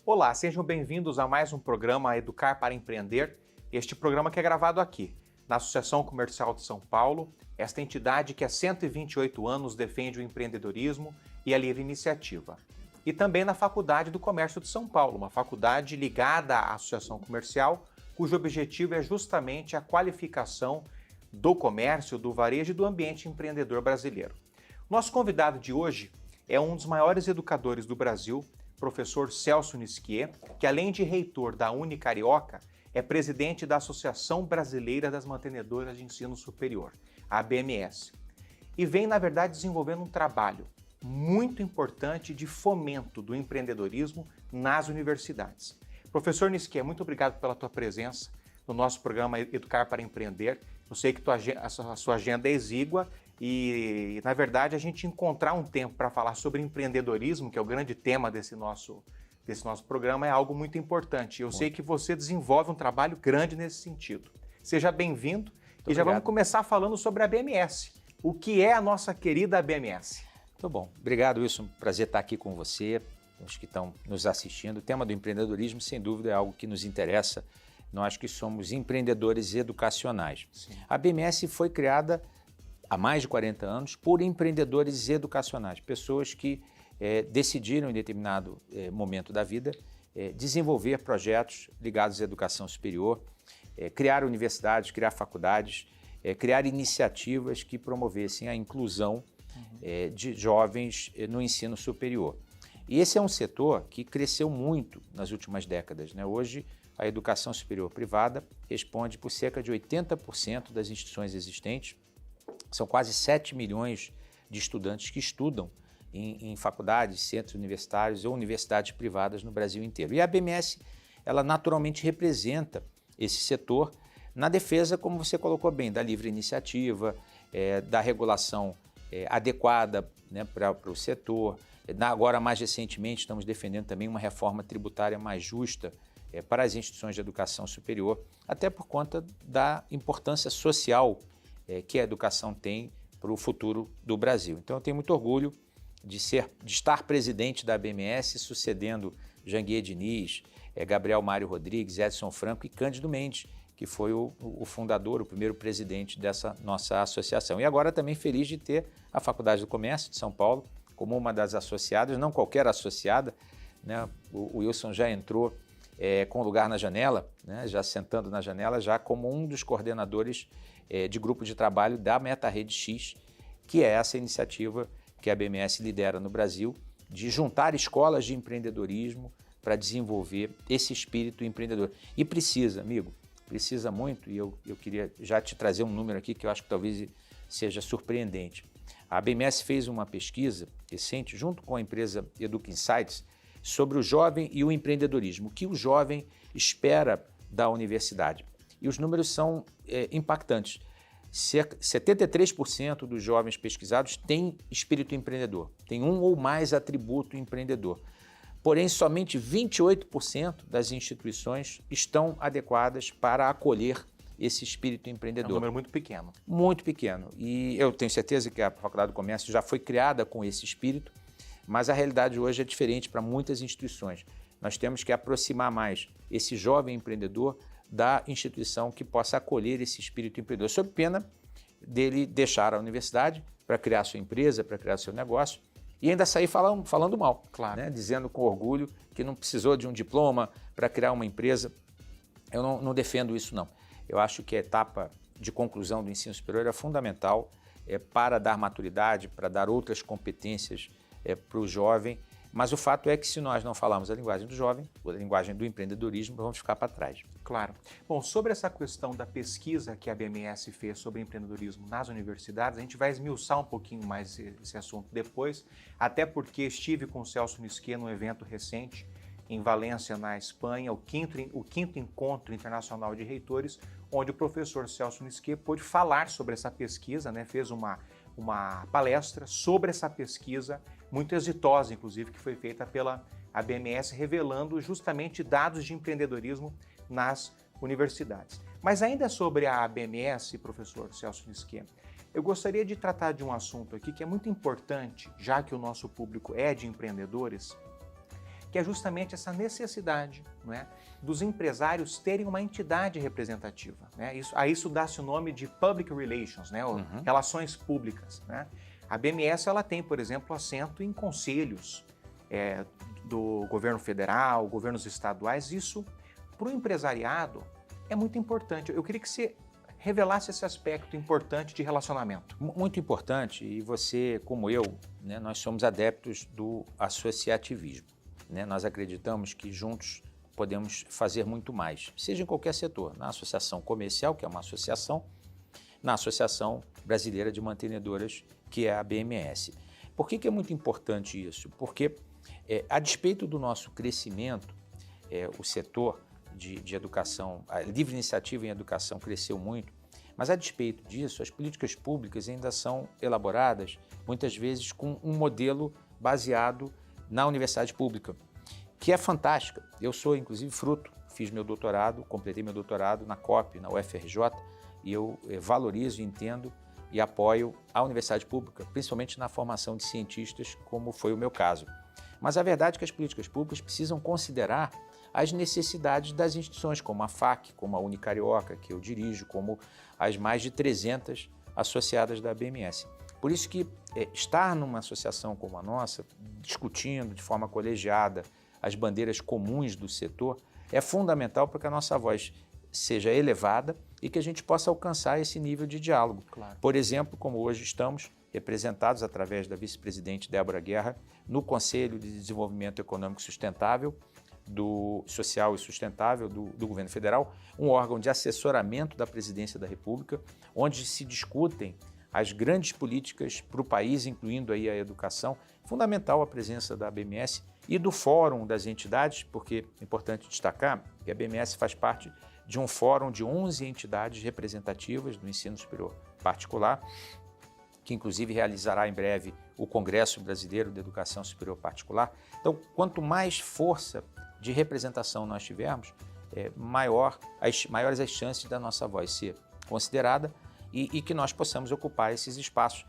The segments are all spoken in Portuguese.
Olá, sejam bem-vindos a mais um programa Educar para Empreender. Este programa que é gravado aqui, na Associação Comercial de São Paulo, esta entidade que há 128 anos defende o empreendedorismo e a livre iniciativa. E também na Faculdade do Comércio de São Paulo, uma faculdade ligada à Associação Comercial, cujo objetivo é justamente a qualificação do comércio, do varejo e do ambiente empreendedor brasileiro. Nosso convidado de hoje é um dos maiores educadores do Brasil, professor Celso Nisquier, que além de reitor da Unicarioca, é presidente da Associação Brasileira das Mantenedoras de Ensino Superior, a ABMS. E vem, na verdade, desenvolvendo um trabalho muito importante de fomento do empreendedorismo nas universidades. Professor Nisquier, muito obrigado pela tua presença no nosso programa Educar para Empreender. Eu sei que a sua agenda é exígua e, na verdade, a gente encontrar um tempo para falar sobre empreendedorismo, que é o grande tema desse nosso programa, é algo muito importante. Eu sei que você desenvolve um trabalho grande nesse sentido. Seja bem-vindo e já vamos começar falando sobre a ABMS. O que é a nossa querida ABMS? Muito bom. Obrigado, Wilson. Prazer estar aqui com você, os que estão nos assistindo. O tema do empreendedorismo, sem dúvida, é algo que nos interessa. Nós que somos empreendedores educacionais. Sim. A ABMS foi criada há mais de 40 anos por empreendedores educacionais, pessoas que decidiram em determinado momento da vida desenvolver projetos ligados à educação superior, criar universidades, criar faculdades, criar iniciativas que promovessem a inclusão de jovens no ensino superior. E esse é um setor que cresceu muito nas últimas décadas, né? Hoje, a educação superior privada responde por cerca de 80% das instituições existentes. São quase 7 milhões de estudantes que estudam em faculdades, centros universitários ou universidades privadas no Brasil inteiro. E a ABMS, ela naturalmente representa esse setor na defesa, como você colocou bem, da livre iniciativa, da regulação adequada, né, para o setor. Agora, mais recentemente, estamos defendendo também uma reforma tributária mais justa para as instituições de educação superior, até por conta da importância social que a educação tem para o futuro do Brasil. Então, eu tenho muito orgulho de estar presidente da ABMS, sucedendo Janguier Diniz, Gabriel Mário Rodrigues, Edson Franco e Cândido Mendes, que foi o fundador, o primeiro presidente dessa nossa associação. E agora também feliz de ter a Faculdade do Comércio de São Paulo como uma das associadas, não qualquer associada, né? O Wilson já entrou com lugar na janela, né? Já sentando na janela, já como um dos coordenadores de grupo de trabalho da Meta Rede X, que é essa iniciativa que a ABMS lidera no Brasil, de juntar escolas de empreendedorismo para desenvolver esse espírito empreendedor. E precisa, amigo, precisa muito, e eu queria já te trazer um número aqui que eu acho que talvez seja surpreendente. A ABMS fez uma pesquisa recente, junto com a empresa Educa Insights, sobre o jovem e o empreendedorismo, o que o jovem espera da universidade. E os números são impactantes. 73% dos jovens pesquisados têm espírito empreendedor, tem um ou mais atributo empreendedor. Porém, somente 28% das instituições estão adequadas para acolher esse espírito empreendedor. É um número muito pequeno. Muito pequeno. E eu tenho certeza que a Faculdade do Comércio já foi criada com esse espírito, mas a realidade hoje é diferente para muitas instituições. Nós temos que aproximar mais esse jovem empreendedor da instituição que possa acolher esse espírito empreendedor, sob pena dele deixar a universidade para criar sua empresa, para criar seu negócio, e ainda sair falando mal, claro, né? Dizendo com orgulho que não precisou de um diploma para criar uma empresa. Eu não defendo isso, não. Eu acho que a etapa de conclusão do ensino superior é fundamental para dar maturidade, para dar outras competências para o jovem, mas o fato é que se nós não falarmos a linguagem do jovem, a linguagem do empreendedorismo, vamos ficar para trás. Claro. Bom, sobre essa questão da pesquisa que a ABMS fez sobre empreendedorismo nas universidades, a gente vai esmiuçar um pouquinho mais esse assunto depois, até porque estive com o Celso Nisquier num evento recente em Valência, na Espanha, o quinto Encontro Internacional de Reitores, onde o professor Celso Nisquier pôde falar sobre essa pesquisa, né? Fez uma palestra sobre essa pesquisa, muito exitosa, inclusive, que foi feita pela ABMS, revelando justamente dados de empreendedorismo nas universidades. Mas ainda sobre a ABMS, professor Celso Nisquier, eu gostaria de tratar de um assunto aqui que é muito importante, já que o nosso público é de empreendedores, que é justamente essa necessidade, não é, dos empresários terem uma entidade representativa. Né? Isso dá-se o nome de Public Relations, né? Ou relações públicas. Né? A BMS ela tem, por exemplo, assento em conselhos do governo federal, governos estaduais. Isso, para o empresariado, é muito importante. Eu queria que você revelasse esse aspecto importante de relacionamento. Muito importante, e você, como eu, né, nós somos adeptos do associativismo. Né? Nós acreditamos que juntos podemos fazer muito mais, seja em qualquer setor, na associação comercial, que é uma associação, na Associação Brasileira de Mantenedoras, que é a BMS. Por que é muito importante isso? Porque, a despeito do nosso crescimento, o setor de educação, a livre iniciativa em educação cresceu muito, mas a despeito disso, as políticas públicas ainda são elaboradas, muitas vezes, com um modelo baseado na universidade pública, que é fantástica. Eu sou, inclusive, fruto, fiz meu doutorado, completei meu doutorado na COP, na UFRJ, e eu valorizo, entendo e apoio a universidade pública, principalmente na formação de cientistas, como foi o meu caso. Mas a verdade é que as políticas públicas precisam considerar as necessidades das instituições, como a FAC, como a Unicarioca, que eu dirijo, como as mais de 300 associadas da BMS. Por isso que estar numa associação como a nossa, discutindo de forma colegiada as bandeiras comuns do setor, é fundamental para que a nossa voz seja elevada e que a gente possa alcançar esse nível de diálogo. Claro. Por exemplo, como hoje estamos representados através da vice-presidente Débora Guerra no Conselho de Desenvolvimento Econômico Sustentável, Social e Sustentável do Governo Federal, um órgão de assessoramento da Presidência da República, onde se discutem as grandes políticas para o país, incluindo aí a educação. Fundamental a presença da BMS e do Fórum das Entidades, porque é importante destacar que a BMS faz parte de um fórum de 11 entidades representativas do ensino superior particular, que inclusive realizará em breve o Congresso Brasileiro de Educação Superior Particular. Então, quanto mais força de representação nós tivermos, maiores as chances da nossa voz ser considerada e que nós possamos ocupar esses espaços.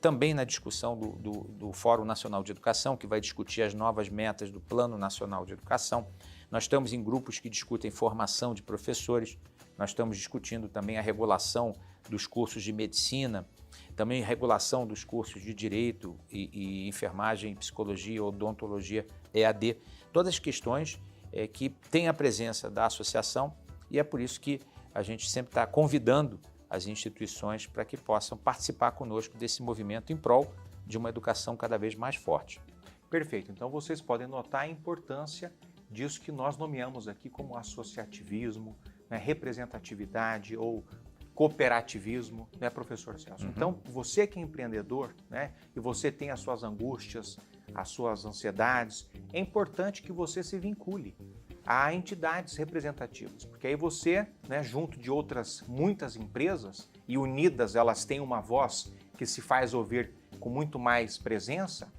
Também na discussão do Fórum Nacional de Educação, que vai discutir as novas metas do Plano Nacional de Educação. Nós estamos em grupos que discutem formação de professores, nós estamos discutindo também a regulação dos cursos de medicina, também regulação dos cursos de direito e enfermagem, psicologia, odontologia, EAD, todas as questões que têm a presença da associação, e é por isso que a gente sempre está convidando as instituições para que possam participar conosco desse movimento em prol de uma educação cada vez mais forte. Perfeito. Então vocês podem notar a importância disso que nós nomeamos aqui como associativismo, né, representatividade ou cooperativismo, né, professor Celso? Então, você que é empreendedor, né, e você tem as suas angústias, as suas ansiedades, é importante que você se vincule a entidades representativas, porque aí você, né, junto de outras muitas empresas, e unidas elas têm uma voz que se faz ouvir com muito mais presença,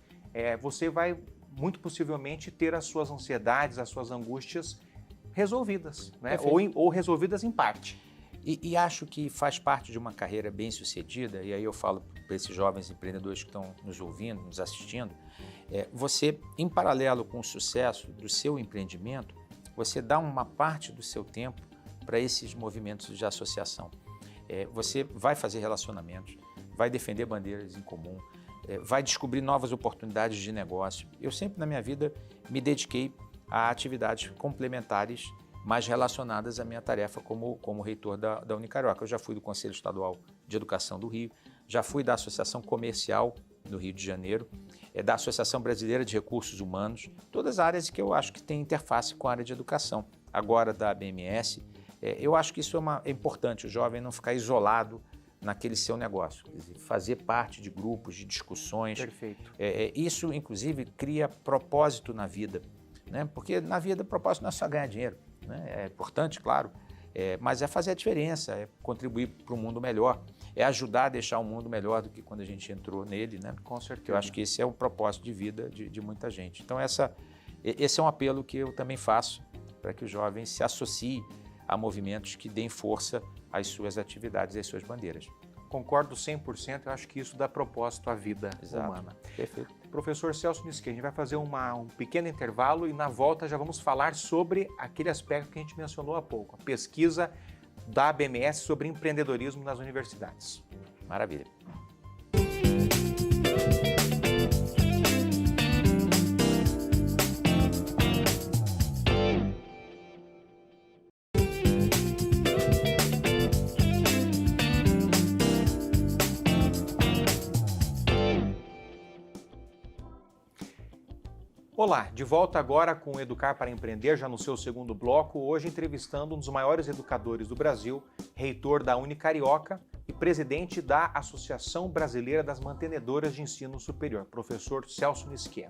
você vai muito possivelmente ter as suas ansiedades, as suas angústias resolvidas, né, ou resolvidas em parte. E acho que faz parte de uma carreira bem-sucedida, e aí eu falo para esses jovens empreendedores que estão nos ouvindo, nos assistindo, você, em paralelo com o sucesso do seu empreendimento, você dá uma parte do seu tempo para esses movimentos de associação. Você vai fazer relacionamentos, vai defender bandeiras em comum, vai descobrir novas oportunidades de negócio. Eu sempre na minha vida me dediquei a atividades complementares mais relacionadas à minha tarefa como reitor da Unicarioca. Eu já fui do Conselho Estadual de Educação do Rio, já fui da Associação Comercial do Rio de Janeiro, da Associação Brasileira de Recursos Humanos, todas áreas que eu acho que têm interface com a área de educação. Agora da BMS, eu acho que isso é importante, o jovem não ficar isolado naquele seu negócio, quer dizer, fazer parte de grupos, de discussões. Perfeito. Isso, inclusive, cria propósito na vida, né? Porque na vida o propósito não é só ganhar dinheiro, né? É importante, claro, mas é fazer a diferença, é contribuir para um mundo melhor, é ajudar a deixar o mundo melhor do que quando a gente entrou nele, né? Com certeza. Eu acho que esse é o propósito de vida de muita gente. Então, esse é um apelo que eu também faço para que o jovem se associe a movimentos que deem força às suas atividades e às suas bandeiras. Concordo 100%, eu acho que isso dá propósito à vida humana. Perfeito. professor Celso Nisquet. A gente vai fazer um pequeno intervalo e na volta já vamos falar sobre aquele aspecto que a gente mencionou há pouco, a pesquisa da ABMS sobre empreendedorismo nas universidades. Maravilha. Olá, de volta agora com o Educar para Empreender, já no seu segundo bloco, hoje entrevistando um dos maiores educadores do Brasil, reitor da Unicarioca e presidente da Associação Brasileira das Mantenedoras de Ensino Superior, professor Celso Nisquet.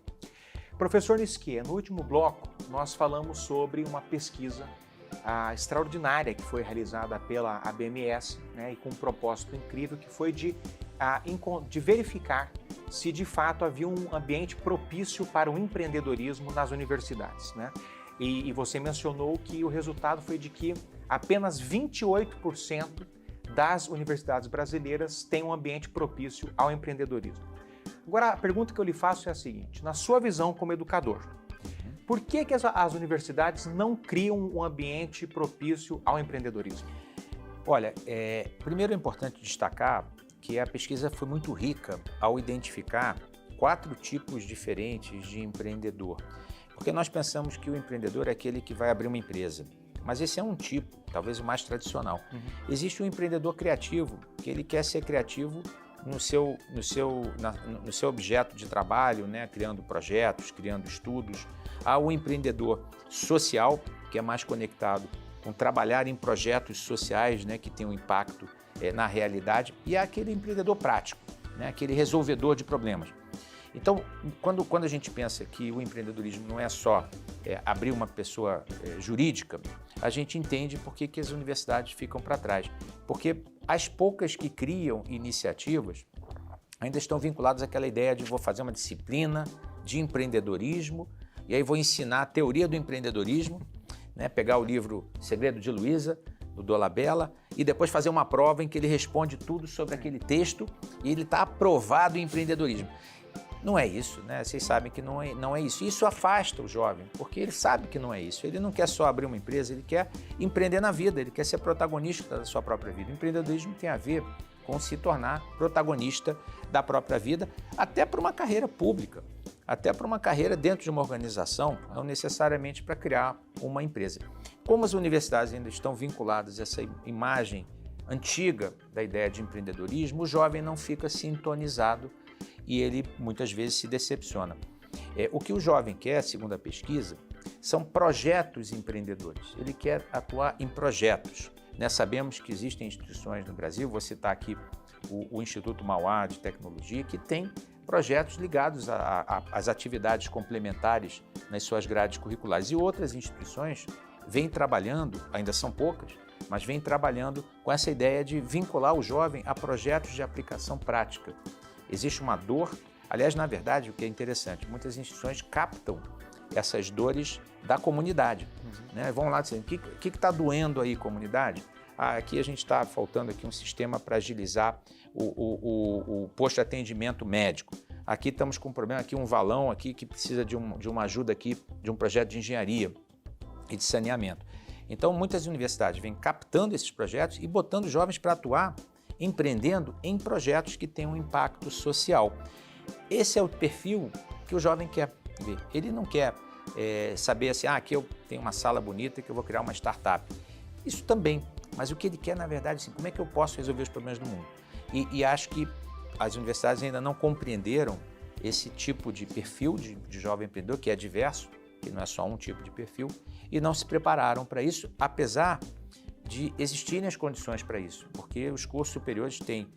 Professor Nisquet, no último bloco nós falamos sobre uma pesquisa extraordinária que foi realizada pela ABMS, né, e com um propósito incrível que foi de verificar se de fato havia um ambiente propício para o empreendedorismo nas universidades, né? E você mencionou que o resultado foi de que apenas 28% das universidades brasileiras têm um ambiente propício ao empreendedorismo. Agora, a pergunta que eu lhe faço é a seguinte: na sua visão como educador, por que as universidades não criam um ambiente propício ao empreendedorismo? Olha, primeiro é importante destacar que a pesquisa foi muito rica ao identificar 4 tipos diferentes de empreendedor. Porque nós pensamos que o empreendedor é aquele que vai abrir uma empresa, mas esse é um tipo, talvez o mais tradicional. Existe um empreendedor criativo, que ele quer ser criativo no seu objeto de trabalho, né? Criando projetos, criando estudos. Há o empreendedor social, que é mais conectado com trabalhar em projetos sociais, né? Que tem um impacto na realidade, e há aquele empreendedor prático, né? Aquele resolvedor de problemas. Então, quando a gente pensa que o empreendedorismo não é só abrir uma pessoa jurídica, a gente entende por que as universidades ficam para trás. Porque as poucas que criam iniciativas ainda estão vinculadas àquela ideia de vou fazer uma disciplina de empreendedorismo e aí vou ensinar a teoria do empreendedorismo, né? Pegar o livro Segredo de Luiza, do Dolabella, e depois fazer uma prova em que ele responde tudo sobre aquele texto e ele está aprovado em empreendedorismo. Não é isso, né? Vocês sabem que não é isso. Isso afasta o jovem, porque ele sabe que não é isso. Ele não quer só abrir uma empresa, ele quer empreender na vida, ele quer ser protagonista da sua própria vida. O empreendedorismo tem a ver com se tornar protagonista da própria vida, até para uma carreira pública, até para uma carreira dentro de uma organização, não necessariamente para criar uma empresa. Como as universidades ainda estão vinculadas a essa imagem antiga da ideia de empreendedorismo, o jovem não fica sintonizado e ele muitas vezes se decepciona. O que o jovem quer, segundo a pesquisa, são projetos empreendedores. Ele quer atuar em projetos. Sabemos que existem instituições no Brasil, vou citar aqui o Instituto Mauá de Tecnologia, que tem projetos ligados às atividades complementares nas suas grades curriculares. E outras instituições vêm trabalhando, ainda são poucas, mas vêm trabalhando com essa ideia de vincular o jovem a projetos de aplicação prática. Existe uma dor, aliás, na verdade, o que é interessante, muitas instituições captam essas dores da comunidade. Né? Vão lá dizendo, o que está doendo aí, comunidade? Aqui a gente está faltando aqui um sistema para agilizar o posto de atendimento médico. Aqui estamos com um problema, aqui um valão aqui que precisa de uma ajuda aqui, de um projeto de engenharia e de saneamento. Então, muitas universidades vêm captando esses projetos e botando jovens para atuar, empreendendo em projetos que têm um impacto social. Esse é o perfil que o jovem quer ver. Ele não quer saber assim, aqui eu tenho uma sala bonita que eu vou criar uma startup. Isso também, mas o que ele quer, na verdade, assim, como é que eu posso resolver os problemas do mundo? E acho que as universidades ainda não compreenderam esse tipo de perfil de jovem empreendedor, que é diverso, que não é só um tipo de perfil, e não se prepararam para isso, apesar de existirem as condições para isso, porque os cursos superiores têm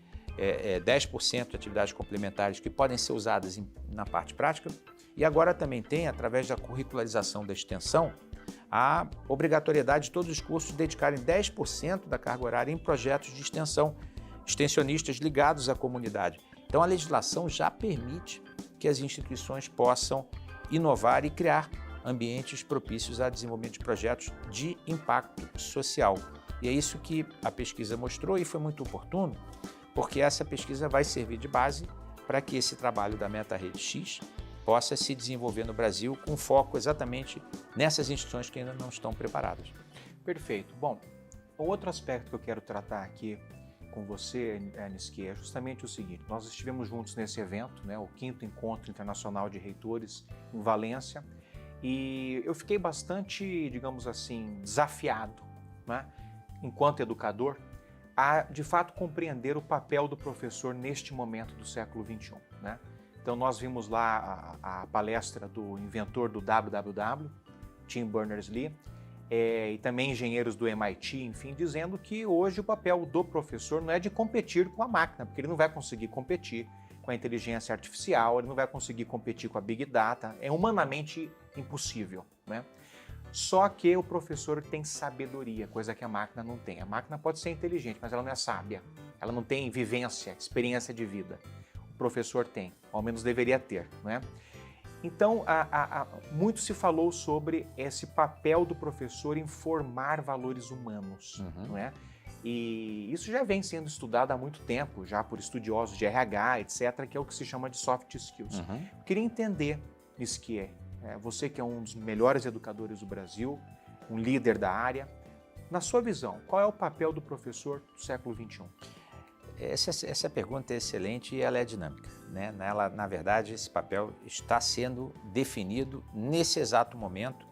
10% de atividades complementares que podem ser usadas na parte prática, e agora também tem, através da curricularização da extensão, a obrigatoriedade de todos os cursos dedicarem 10% da carga horária em projetos de extensão, extensionistas ligados à comunidade. Então a legislação já permite que as instituições possam inovar e criar ambientes propícios ao desenvolvimento de projetos de impacto social. E é isso que a pesquisa mostrou e foi muito oportuno, porque essa pesquisa vai servir de base para que esse trabalho da Meta Rede X possa se desenvolver no Brasil com foco exatamente nessas instituições que ainda não estão preparadas. Perfeito. Bom, outro aspecto que eu quero tratar aqui com você, Niski, é justamente o seguinte: nós estivemos juntos nesse evento, né, o 5º Encontro Internacional de Reitores em Valência, e eu fiquei bastante, digamos assim, desafiado, né, enquanto educador, a de fato compreender o papel do professor neste momento do século XXI, né? Então nós vimos lá a palestra do inventor do www, Tim Berners-Lee, e também engenheiros do MIT, enfim, dizendo que hoje o papel do professor não é de competir com a máquina, porque ele não vai conseguir competir com a inteligência artificial, ele não vai conseguir competir com a Big Data, é humanamente impossível, né? Só que o professor tem sabedoria, coisa que a máquina não tem. A máquina pode ser inteligente, mas ela não é sábia, ela não tem vivência, experiência de vida. O professor tem, ao menos deveria ter, né? Então, muito se falou sobre esse papel do professor em formar valores humanos, não é? E isso já vem sendo estudado há muito tempo, já por estudiosos de RH, etc., que é o que se chama de soft skills. Queria entender isso que você que é um dos melhores educadores do Brasil, um líder da área, na sua visão, qual é o papel do professor do século XXI? Essa pergunta é excelente e ela é dinâmica, né? Ela, na verdade, esse papel está sendo definido nesse exato momento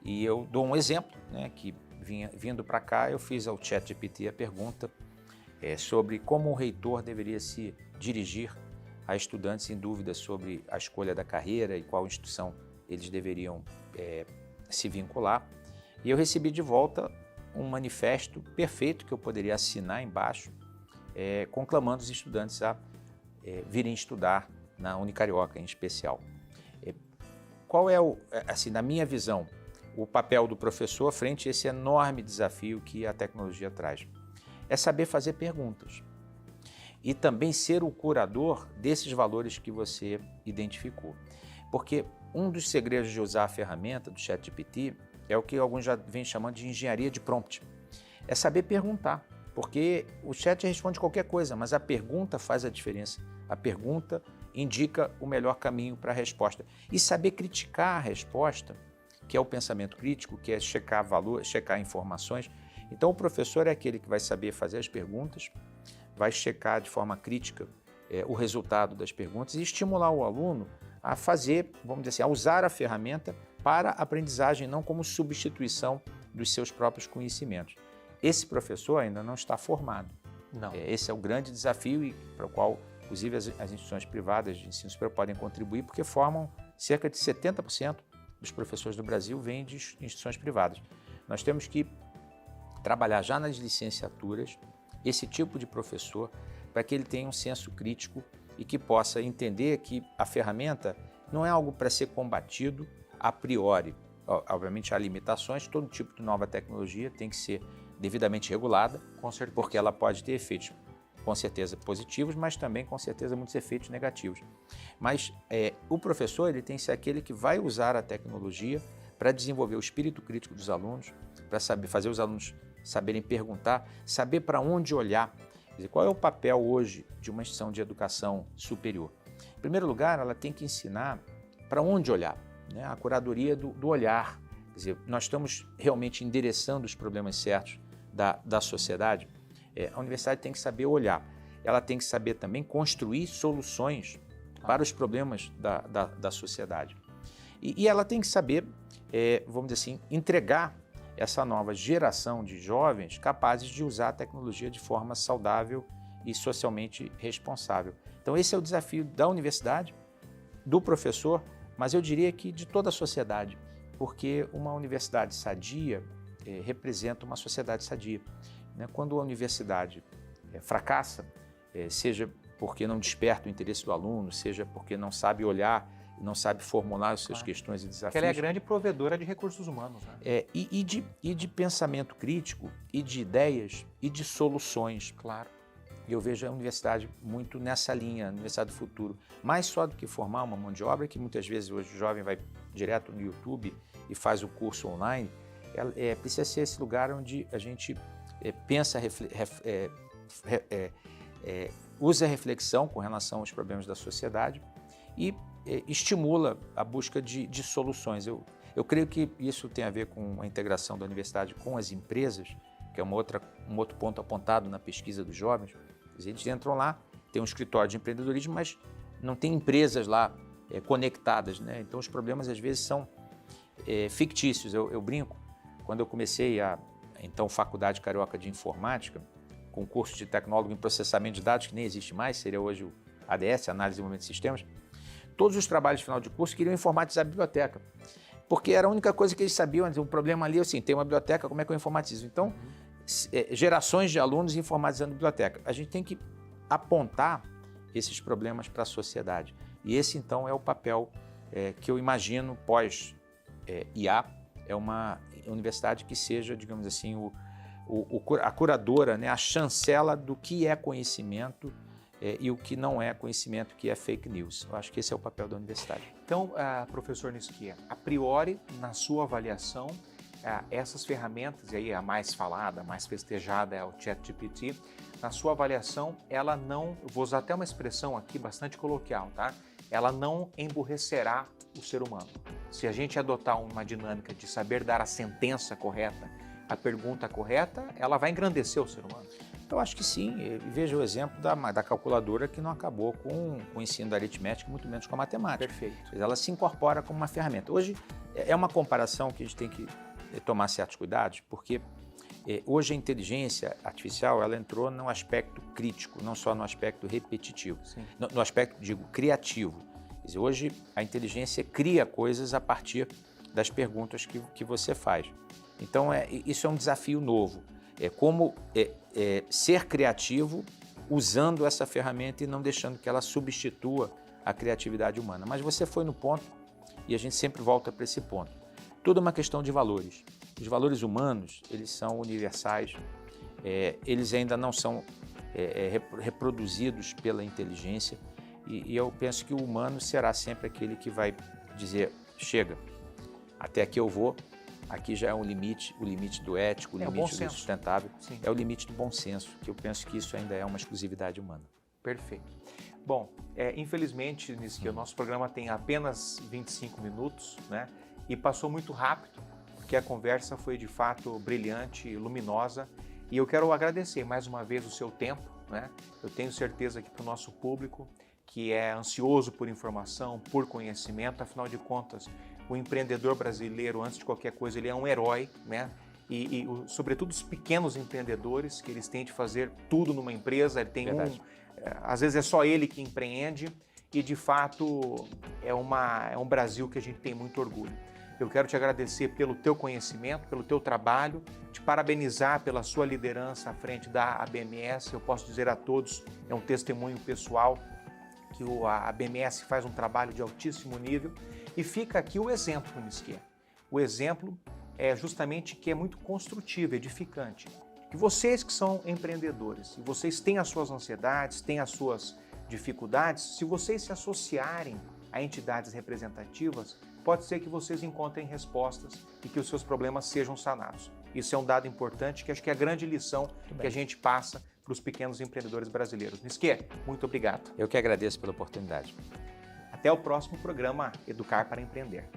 e eu dou um exemplo, né, que vindo para cá eu fiz ao ChatGPT a pergunta sobre como o reitor deveria se dirigir a estudantes em dúvida sobre a escolha da carreira e qual instituição eles deveriam se vincular. E eu recebi de volta um manifesto perfeito que eu poderia assinar embaixo, conclamando os estudantes a virem estudar na Unicarioca em especial. Qual é, assim, na minha visão, o papel do professor frente a esse enorme desafio que a tecnologia traz? É saber fazer perguntas e também ser o curador desses valores que você identificou. Porque um dos segredos de usar a ferramenta do ChatGPT é o que alguns já vêm chamando de engenharia de prompt. É saber perguntar. Porque o chat responde qualquer coisa, mas a pergunta faz a diferença. A pergunta indica o melhor caminho para a resposta. E saber criticar a resposta, que é o pensamento crítico, que é checar valor, checar informações. Então o professor é aquele que vai saber fazer as perguntas, vai checar de forma crítica o resultado das perguntas e estimular o aluno a fazer, vamos dizer assim, a usar a ferramenta para a aprendizagem, não como substituição dos seus próprios conhecimentos. Esse professor ainda não está formado. Não. Esse é o grande desafio e para o qual, inclusive, as instituições privadas de ensino superior podem contribuir, porque formam cerca de 70% dos professores do Brasil vêm de instituições privadas. Nós temos que trabalhar já nas licenciaturas esse tipo de professor para que ele tenha um senso crítico e que possa entender que a ferramenta não é algo para ser combatido a priori. Obviamente há limitações, todo tipo de nova tecnologia tem que ser devidamente regulada, com certeza, porque ela pode ter efeitos com certeza positivos, mas também com certeza muitos efeitos negativos. Mas o professor ele tem que ser aquele que vai usar a tecnologia para desenvolver o espírito crítico dos alunos, para saber fazer os alunos saberem perguntar, saber para onde olhar. Quer dizer, qual é o papel hoje de uma instituição de educação superior? Em primeiro lugar, ela tem que ensinar para onde olhar, né? A curadoria do olhar. Quer dizer, nós estamos realmente endereçando os problemas certos da sociedade. A universidade tem que saber olhar, ela tem que saber também construir soluções para os problemas da sociedade. E ela tem que saber, vamos dizer assim, entregar essa nova geração de jovens capazes de usar a tecnologia de forma saudável e socialmente responsável. Então esse é o desafio da universidade, do professor, mas eu diria que de toda a sociedade, porque uma universidade sadia representa uma sociedade sadia. Quando a universidade fracassa, seja porque não desperta o interesse do aluno, seja porque não sabe olhar, não sabe formular as suas questões e desafios. Porque ela é a grande provedora de recursos humanos, né? E de pensamento crítico, e de ideias, e de soluções. Claro. E eu vejo a universidade muito nessa linha, a universidade do futuro. Mais só do que formar uma mão de obra, que muitas vezes hoje o jovem vai direto no YouTube e faz o curso online, precisa ser esse lugar onde a gente pensa, usa a reflexão com relação aos problemas da sociedade e estimula a busca de soluções. Eu creio que isso tem a ver com a integração da universidade com as empresas, que é um outro ponto apontado na pesquisa dos jovens. Eles entram lá, tem um escritório de empreendedorismo, mas não tem empresas lá conectadas, né? Então os problemas às vezes são fictícios. Eu brinco, quando eu comecei a Faculdade Carioca de Informática, com curso de tecnólogo em processamento de dados, que nem existe mais, seria hoje o ADS, Análise e Desenvolvimento de Sistemas, todos os trabalhos de final de curso queriam informatizar a biblioteca, porque era a única coisa que eles sabiam. Um problema ali, assim, tem uma biblioteca, como é que eu informatizo? Então, gerações de alunos informatizando a biblioteca. A gente tem que apontar esses problemas para a sociedade. E esse, então, é o papel que eu imagino pós-IA, é uma universidade que seja, digamos assim, a curadora, né, a chancela do que é conhecimento e o que não é conhecimento, que é fake news. Eu acho que esse é o papel da universidade. Então, professor Nisquia, a priori, na sua avaliação, essas ferramentas, e aí a mais falada, a mais festejada é o ChatGPT, na sua avaliação, ela não, vou usar até uma expressão aqui bastante coloquial, tá? Ela não emburrecerá o ser humano. Se a gente adotar uma dinâmica de saber dar a sentença correta, a pergunta correta, ela vai engrandecer o ser humano? Eu acho que sim. Veja o exemplo da calculadora, que não acabou com o ensino da aritmética, muito menos com a matemática. Perfeito. Ela se incorpora como uma ferramenta. Hoje é uma comparação que a gente tem que tomar certos cuidados, porque hoje a inteligência artificial ela entrou no aspecto crítico, não só no aspecto repetitivo, no aspecto, digo, criativo. Quer dizer, hoje a inteligência cria coisas a partir das perguntas que você faz. Então, isso é um desafio novo. Como ser criativo usando essa ferramenta e não deixando que ela substitua a criatividade humana. Mas você foi no ponto, e a gente sempre volta para esse ponto. Tudo é uma questão de valores. Os valores humanos, eles são universais, eles ainda não são reproduzidos pela inteligência, e eu penso que o humano será sempre aquele que vai dizer, chega, até aqui eu vou. Aqui já é o limite do ético, o limite do sustentável, é o limite do bom senso, que eu penso que isso ainda é uma exclusividade humana. Perfeito. Bom, infelizmente, Nisquia, o nosso programa tem apenas 25 minutos, né? E passou muito rápido, porque a conversa foi de fato brilhante, luminosa, e eu quero agradecer mais uma vez o seu tempo, né? Eu tenho certeza que para o nosso público, que é ansioso por informação, por conhecimento, afinal de contas, o empreendedor brasileiro, antes de qualquer coisa, ele é um herói, né? E sobretudo os pequenos empreendedores, que eles têm de fazer tudo numa empresa, ele tem às vezes é só ele que empreende, e de fato é um Brasil que a gente tem muito orgulho. Eu quero te agradecer pelo teu conhecimento, pelo teu trabalho, te parabenizar pela sua liderança à frente da ABMS. Eu posso dizer a todos, é um testemunho pessoal, que a ABMS faz um trabalho de altíssimo nível. E fica aqui o exemplo, Nisquia. O exemplo é justamente que é muito construtivo, edificante. Que vocês que são empreendedores, e vocês têm as suas ansiedades, têm as suas dificuldades, se vocês se associarem a entidades representativas, pode ser que vocês encontrem respostas e que os seus problemas sejam sanados. Isso é um dado importante, que acho que é a grande lição que a gente passa para os pequenos empreendedores brasileiros. Nisquia, muito obrigado. Eu que agradeço pela oportunidade. Até o próximo programa Educar para Empreender.